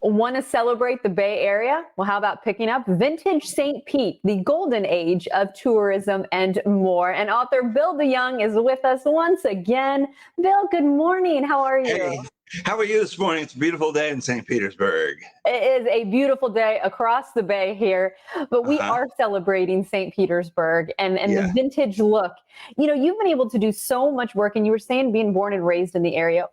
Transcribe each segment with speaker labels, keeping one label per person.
Speaker 1: Want to celebrate the Bay Area? Well, how about picking up Vintage St. Pete, the golden age of tourism and more? And author Bill DeYoung is with us once again. Bill, good morning. How are you?
Speaker 2: Hey, how are you this morning? It's a beautiful day in St. Petersburg.
Speaker 1: It is a beautiful day across the bay here, but we
Speaker 2: Uh-huh.
Speaker 1: are celebrating St. Petersburg and the
Speaker 2: Yeah.
Speaker 1: vintage look. You know, you've been able to do so much work, and you were saying being born and raised in the area.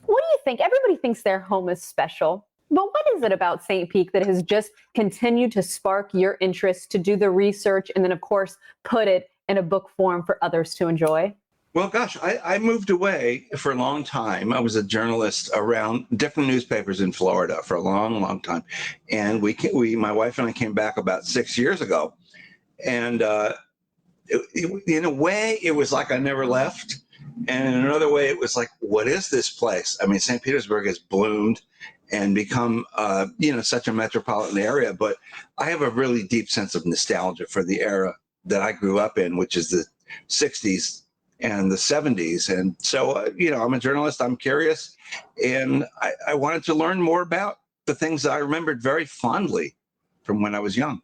Speaker 1: What do you think? Everybody thinks their home is special. But what is it about St. Pete that has just continued to spark your interest to do the research and then, of course, put it in a book form for others to enjoy?
Speaker 2: Well, gosh, I moved away for a long time. I was a journalist around different newspapers in Florida for a long, long time. And my wife and I came back about 6 years ago. And in a way, it was like I never left. And in another way, it was like, what is this place? I mean, St. Petersburg has bloomed and become, such a metropolitan area. But I have a really deep sense of nostalgia for the era that I grew up in, which is the 60s and the 70s. And so, I'm a journalist, I'm curious, and I wanted to learn more about the things that I remembered very fondly from when I was young.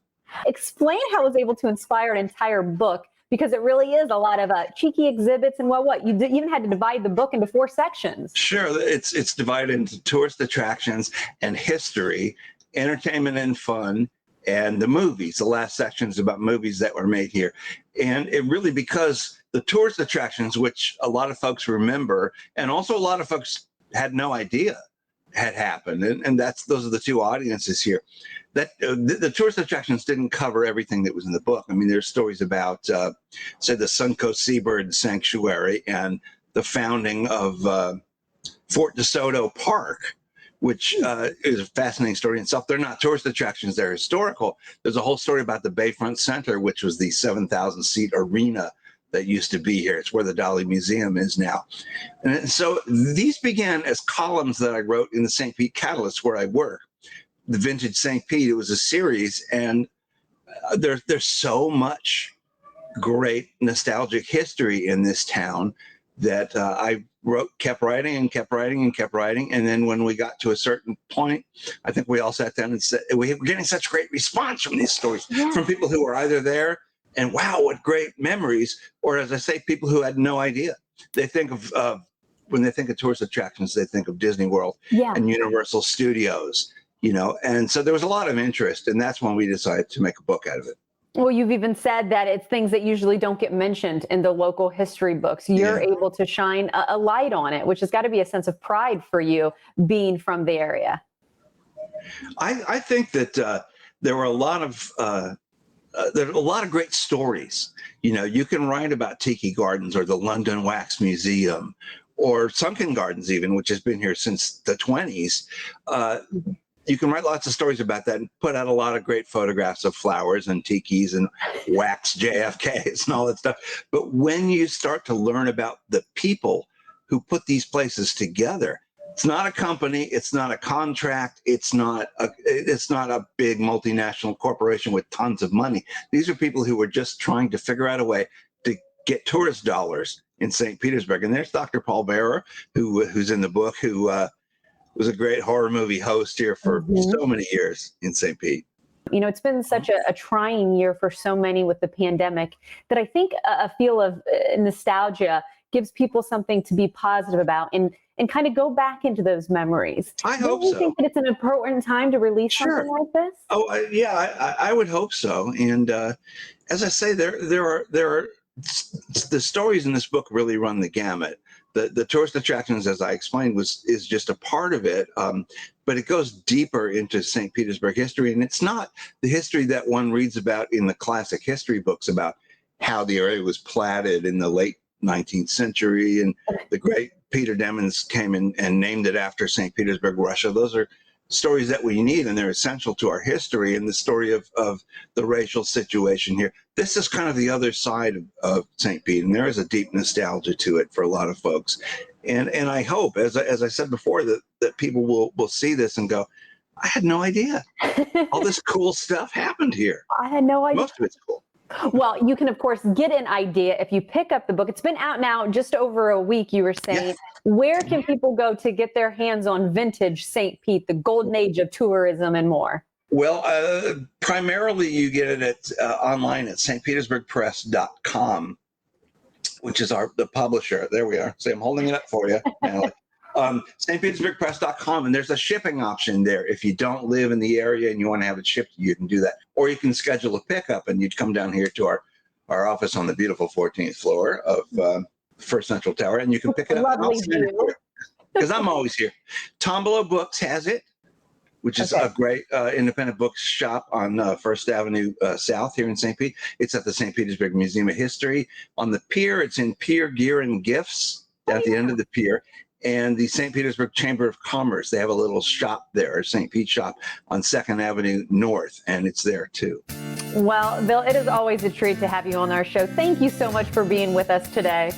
Speaker 1: Explain how it was able to inspire an entire book because it really is a lot of cheeky exhibits and what you even had to divide the book into 4 sections.
Speaker 2: Sure, it's divided into tourist attractions and history, entertainment and fun, and the movies. The last section is about movies that were made here. And it really, because the tourist attractions, which a lot of folks remember, and also a lot of folks had no idea had happened. And those are the two audiences here. That the tourist attractions didn't cover everything that was in the book. I mean, there's stories about, say, the Suncoast Seabird Sanctuary and the founding of Fort DeSoto Park, which is a fascinating story in itself. They're not tourist attractions, they're historical. There's a whole story about the Bayfront Center, which was the 7,000-seat arena that used to be here. It's where the Dali Museum is now. And so these began as columns that I wrote in the St. Pete Catalyst, where I work. The Vintage St. Pete, it was a series, and there's so much great nostalgic history in this town that I kept writing and kept writing and kept writing. And then when we got to a certain point, I think we all sat down and said, we were getting such great response from these stories, from people who were either there and wow, what great memories, or as I say, people who had no idea. They think of, when they think of tourist attractions, they think of Disney World and Universal Studios, and so there was a lot of interest, and that's when we decided to make a book out of it.
Speaker 1: Well, you've even said that it's things that usually don't get mentioned in the local history books. You're able to shine a light on it, which has got to be a sense of pride for you being from the area.
Speaker 2: I think that there were a lot of great stories. You can write about Tiki Gardens or the London Wax Museum or Sunken Gardens even, which has been here since the 20s. You can write lots of stories about that and put out a lot of great photographs of flowers and tikis and wax JFKs and all that stuff. But when you start to learn about the people who put these places together, it's not a company, it's not a contract, it's not a big multinational corporation with tons of money. These are people who were just trying to figure out a way to get tourist dollars in St. Petersburg. And there's Dr. Paul Bearer, who's in the book, who was a great horror movie host here for so many years in St. Pete.
Speaker 1: It's been such a trying year for so many with the pandemic that I think a feel of nostalgia gives people something to be positive about and kind of go back into those memories.
Speaker 2: I hope so.
Speaker 1: Do you think that it's an important time to release something like this?
Speaker 2: Oh, I would hope so. And as I say, there are the stories in this book really run the gamut. The tourist attractions, as I explained, is just a part of it, but it goes deeper into St. Petersburg history, and it's not the history that one reads about in the classic history books about how the area was platted in the late 19th century, and the great Peter Demens came and named it after St. Petersburg, Russia. Those are stories that we need, and they're essential to our history and the story of the racial situation here. This is kind of the other side of St. Pete, and there is a deep nostalgia to it for a lot of folks. And I hope, as I said before, that people will see this and go, I had no idea. All this cool stuff happened here.
Speaker 1: I had no idea.
Speaker 2: Most of it's cool.
Speaker 1: Well, you can, of course, get an idea if you pick up the book. It's been out now just over a week, you were saying.
Speaker 2: Yes.
Speaker 1: Where can people go to get their hands on vintage St. Pete, the golden age of tourism and more?
Speaker 2: Well, primarily you get it at online at stpetersburgpress.com, which is the publisher. There we are. See, I'm holding it up for you, Natalie. stpetersburgpress.com, and there's a shipping option there. If you don't live in the area and you want to have it shipped, you can do that. Or you can schedule a pickup and you'd come down here to our office on the beautiful 14th floor of First Central Tower, and you can pick it up.
Speaker 1: Lovely view.
Speaker 2: Because I'm always here. Tombolo Books has it, which is a great independent book shop on First Avenue South here in St. Pete. It's at the St. Petersburg Museum of History. On the pier, it's in Pier Gear and Gifts at the end of the pier. And the St. Petersburg Chamber of Commerce, they have a little shop there, St. Pete shop on 2nd Avenue North, and it's there too.
Speaker 1: Well, Bill, it is always a treat to have you on our show. Thank you so much for being with us today.